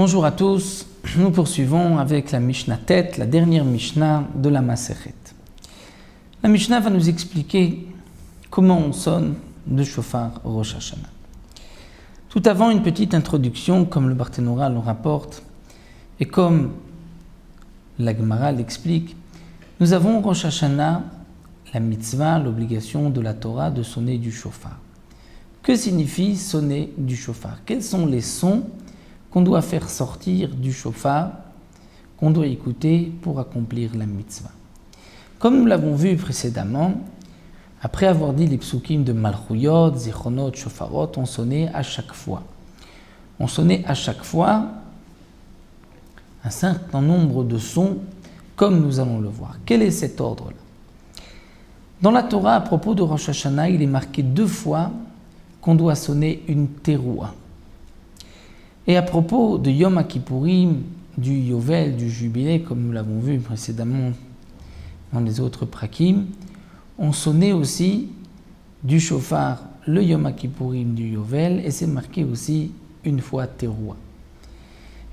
Bonjour à tous, nous poursuivons avec la Mishnah Tet, la dernière Mishnah de la Masechet. La Mishnah va nous expliquer comment on sonne le shofar Rosh Hashanah. Tout avant, une petite introduction, comme le Barthénora le rapporte, et comme la Gemara l'explique, nous avons Rosh Hashanah, la mitzvah, l'obligation de la Torah de sonner du shofar. Que signifie sonner du shofar? Quels sont les sons qu'on doit faire sortir du shofar, qu'on doit écouter pour accomplir la mitzvah? Comme nous l'avons vu précédemment, après avoir dit les psukim de Malchuyot, Zichronot, Shofarot, on sonnait à chaque fois. On sonnait à chaque fois un certain nombre de sons, comme nous allons le voir. Quel est cet ordre-là? Dans la Torah, à propos de Rosh Hashanah, il est marqué 2 fois qu'on doit sonner une teroua. Et à propos de Yom Kippourim, du Yovel, du Jubilé, comme nous l'avons vu précédemment dans les autres prakim, on sonnait aussi du shofar le Yom Kippourim du Yovel, et c'est marqué aussi une fois teroua.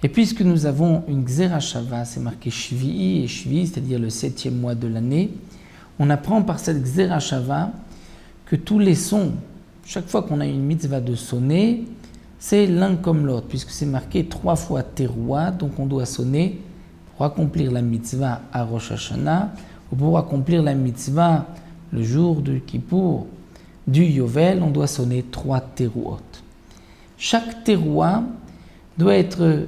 Et puisque nous avons une Gzera Shava, c'est marqué Shvi'i et Shvi'i, c'est-à-dire le 7e mois de l'année, on apprend par cette Gzera Shava que tous les sons, chaque fois qu'on a une mitzvah de sonner, c'est l'un comme l'autre, puisque c'est marqué 3 fois teroua, donc on doit sonner pour accomplir la mitzvah à Rosh Hashanah, ou pour accomplir la mitzvah le jour du Kippour, du Yovel, on doit sonner 3 terouot. Chaque teroua doit être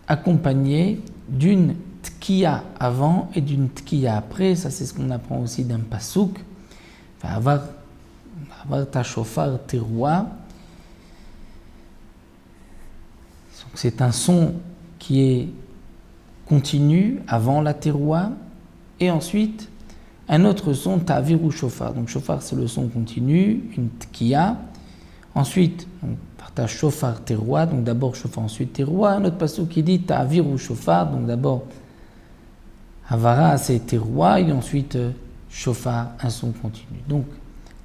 accompagnée d'une tkiya avant et d'une tkiya après. Ça, c'est ce qu'on apprend aussi d'un pasouk. Avar ta shofar teroua. C'est un son qui est continu avant la teroua, et ensuite un autre son, ta'aviru shofar. Donc shofar, c'est le son continu, une tkiya. Ensuite, par ta shofar teroua, donc d'abord shofar, ensuite teroua. Un autre passage qui dit ta'aviru shofar, donc d'abord havara, c'est teroua, et ensuite shofar, un son continu. Donc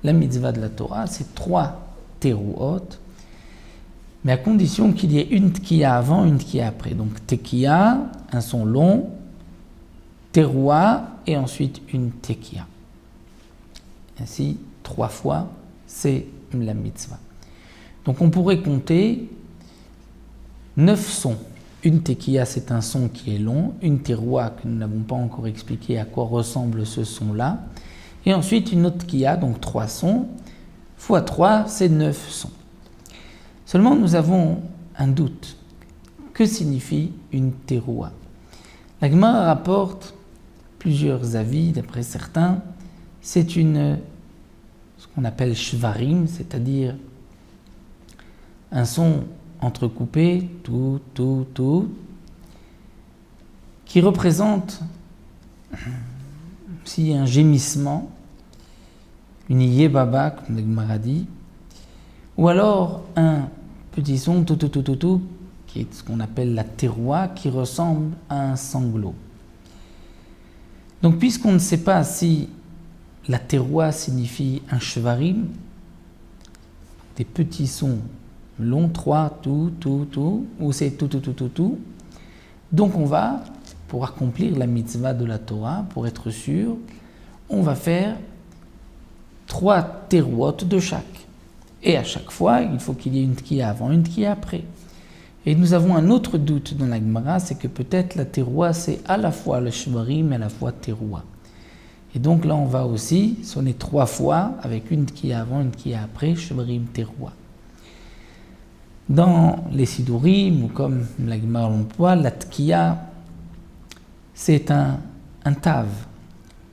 la mitzvah de la Torah, c'est 3 terouot, mais à condition qu'il y ait une tkiya avant, une tkiya après. Donc tekiya, un son long, teroua, et ensuite une tekiya. Ainsi, 3 fois, c'est la mitzvah. Donc on pourrait compter 9 sons. Une tekiya, c'est un son qui est long, une teroua, que nous n'avons pas encore expliqué à quoi ressemble ce son-là, et ensuite une autre tkiya, donc 3 sons, fois 3, c'est 9 sons. Seulement, nous avons un doute. Que signifie une teroua? La Gemara rapporte plusieurs avis, d'après certains. C'est ce qu'on appelle shvarim, c'est-à-dire un son entrecoupé, tout, qui représente aussi un gémissement, une yébaba, comme la Gemara dit, ou alors un petit son tout, qui est ce qu'on appelle la teroua, qui ressemble à un sanglot. Donc, puisqu'on ne sait pas si la teroua signifie un shvarim, des petits sons longs, 3, tout, ou c'est tout, donc on va, pour accomplir la mitzvah de la Torah, pour être sûr, on va faire 3 terouot de chaque. Et à chaque fois, il faut qu'il y ait une tkiya avant, une tkiya après. Et nous avons un autre doute dans la Gemara, c'est que peut-être la teroua, c'est à la fois le shvarim et à la fois teroua. Et donc là, on va aussi sonner 3 fois, avec une tkiya avant, une tkiya après, shvarim, teroua. Dans les sidurim, ou comme la Gemara l'emploie, la tkiya, c'est un tav.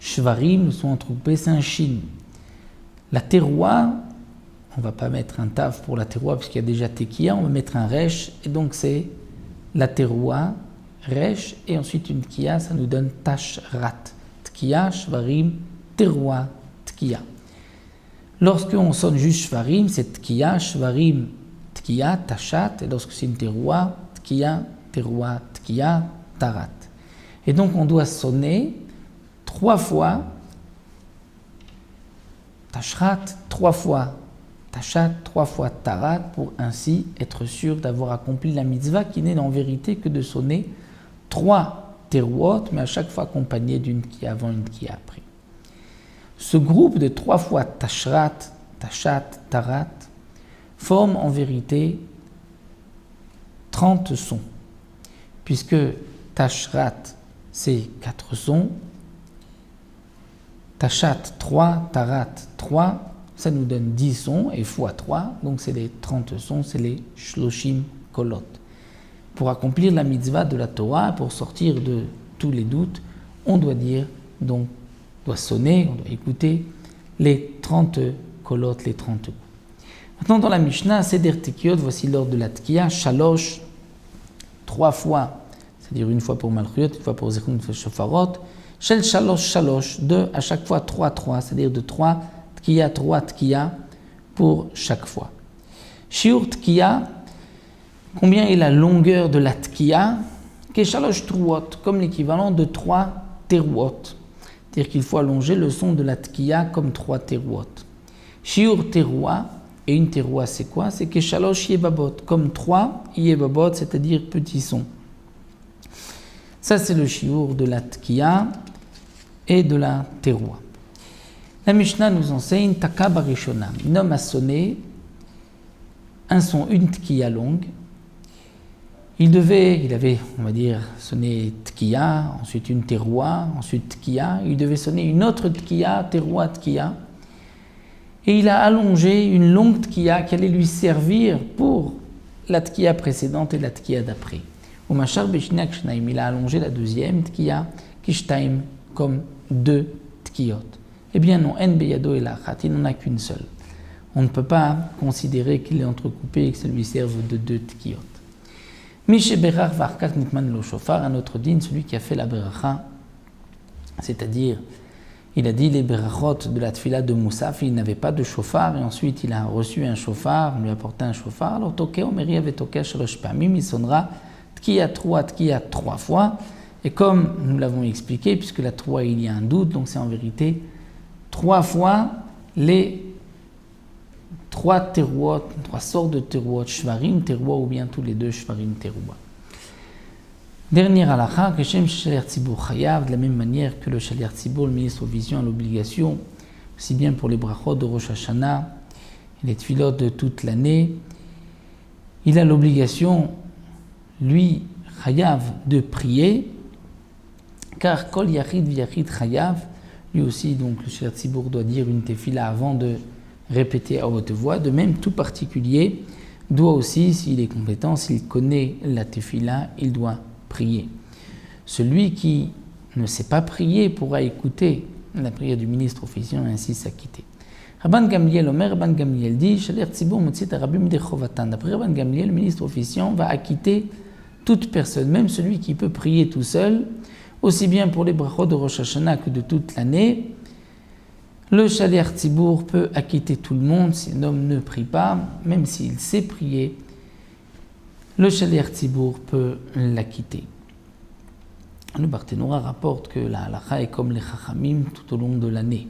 Shvarim, le son entrecoupé, c'est un shin. La teroua, on ne va pas mettre un tav pour la teroua puisqu'il y a déjà tekiya, on va mettre un resh, et donc c'est la teroua, resh, et ensuite une tkiya, ça nous donne tashrat. Tkiya, shvarim, teroua, tkiya. Lorsque on sonne juste shvarim, c'est tkiya, shvarim, tkiya, tashat, et lorsque c'est une teroua, tkiya, teroua, tkiya, tarat. Et donc on doit sonner 3 fois tashrat, 3 fois Tachat, 3 fois Tarat, pour ainsi être sûr d'avoir accompli la mitzvah qui n'est en vérité que de sonner 3 teruot, mais à chaque fois accompagné d'une tkiya avant, une tkiya après. Ce groupe de 3 fois Tashrat, Tachat, Tarat forme en vérité 30 sons, puisque Tashrat c'est 4 sons, Tachat 3, Tarat 3, ça nous donne 10 sons, et fois 3, donc c'est les 30 sons, c'est les Shloshim Kolot. Pour accomplir la mitzvah de la Torah, pour sortir de tous les doutes, on doit dire, donc, on doit sonner, on doit écouter les 30 Kolot, les 30 coups. Maintenant, dans la Mishnah, Seder Tekiyot, voici l'ordre de la Tkiya, Shalosh, 3 fois, c'est-à-dire une fois pour Malchuyot, une fois pour Zechon, une fois pour Shofarot, Shel Shalosh Shalosh, 2 à chaque fois 3, c'est-à-dire de 3 Tkiya, 3 Tkiya pour chaque fois. Shiur Tkiya, combien est la longueur de la Tkiya? Ke Shalosh Teruot, comme l'équivalent de 3 Teruot. C'est-à-dire qu'il faut allonger le son de la Tkiya comme 3 Teruot. Shiur Teruah, et une Teruah c'est quoi? C'est Ke Shalosh Yebabot, comme 3 Yebabot, c'est-à-dire petit son. Ça c'est le shiur de la Tkiya et de la Teruah. La Mishnah nous enseigne Taka Barishona. Un homme a sonné un son, une Tkiya longue. Il avait, on va dire, sonné Tkiya, ensuite une Teruah, ensuite Tkiya. Il devait sonner une autre Tkiya, Teruah, Tkiya. Et il a allongé une longue Tkiya qui allait lui servir pour la Tkiya précédente et la Tkiya d'après. Au Machar Beshnak Shnaim, il a allongé la deuxième Tkiya, Kishtaim, comme 2 Tkiyot. Eh bien non, En Beyado et Lachat, il n'en a qu'une seule. On ne peut pas considérer qu'il est entrecoupé et que ça lui serve de 2 Tkiyot. Mishe Berar Varkak Nitman Lo Shofar, un autre din, celui qui a fait la Beracha, c'est-à-dire, il a dit les Berachot de la Tfila de Moussaf, il n'avait pas de Shofar, et ensuite il a reçu un Shofar, on lui a apporté un Shofar, alors Toké Omeri avait Toké Shalosh Pamim, il sonnera Tkiya 3 fois, et comme nous l'avons expliqué, puisque la 3 il y a un doute, donc c'est en vérité 3 fois les 3 teruot, 3 sortes de teruot, shvarim, teruot, ou bien tous les 2 shvarim, teruot. Dernière halakha, que Shem Shaliach Tzibur Chayav, de la même manière que le Shaliach Tzibur, le ministre aux visions, a l'obligation, aussi bien pour les brachot de Rosh Hashanah et les tfilot de toute l'année, il a l'obligation, lui, Chayav, de prier, car Kol Yachid V'Yachid Chayav, lui aussi, donc le Shaliach Tzibur doit dire une tefila avant de répéter à haute voix. De même, tout particulier doit aussi, s'il est compétent, s'il connaît la tefila, il doit prier. Celui qui ne sait pas prier pourra écouter la prière du ministre officiant et ainsi s'acquitter. Rabban Gamliel, Omer Rabban Gamliel dit, Shaliach Tzibur Motzit Arabim de Chovatan. D'après Rabban Gamliel, le ministre officiant va acquitter toute personne, même celui qui peut prier tout seul, aussi bien pour les brachot de Rosh Hashanah que de toute l'année. Le Shaliach Tzibur peut acquitter tout le monde si un homme ne prie pas, même s'il sait prier. Le Shaliach Tzibur peut l'acquitter. Le Barthénora rapporte que la halakha est comme les Chachamim tout au long de l'année,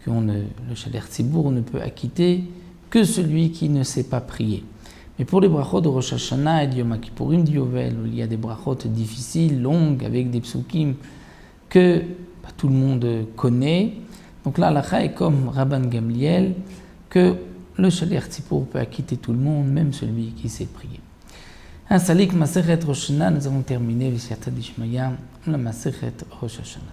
que le Shaliach Tzibur ne peut acquitter que celui qui ne sait pas prier. Mais pour les brachot de Rosh Hashanah et de Yom Kippourim d'Yovel, où il y a des brachot difficiles, longues, avec des psukim que tout le monde connaît, donc là, l'halakha est comme Rabban Gamliel, que le Shaliach Tzibur peut acquitter tout le monde, même celui qui sait prier. Un salik Masechet Rosh Hashanah, nous avons terminé le Siyata Dishmaya, la Masechet Rosh Hashanah.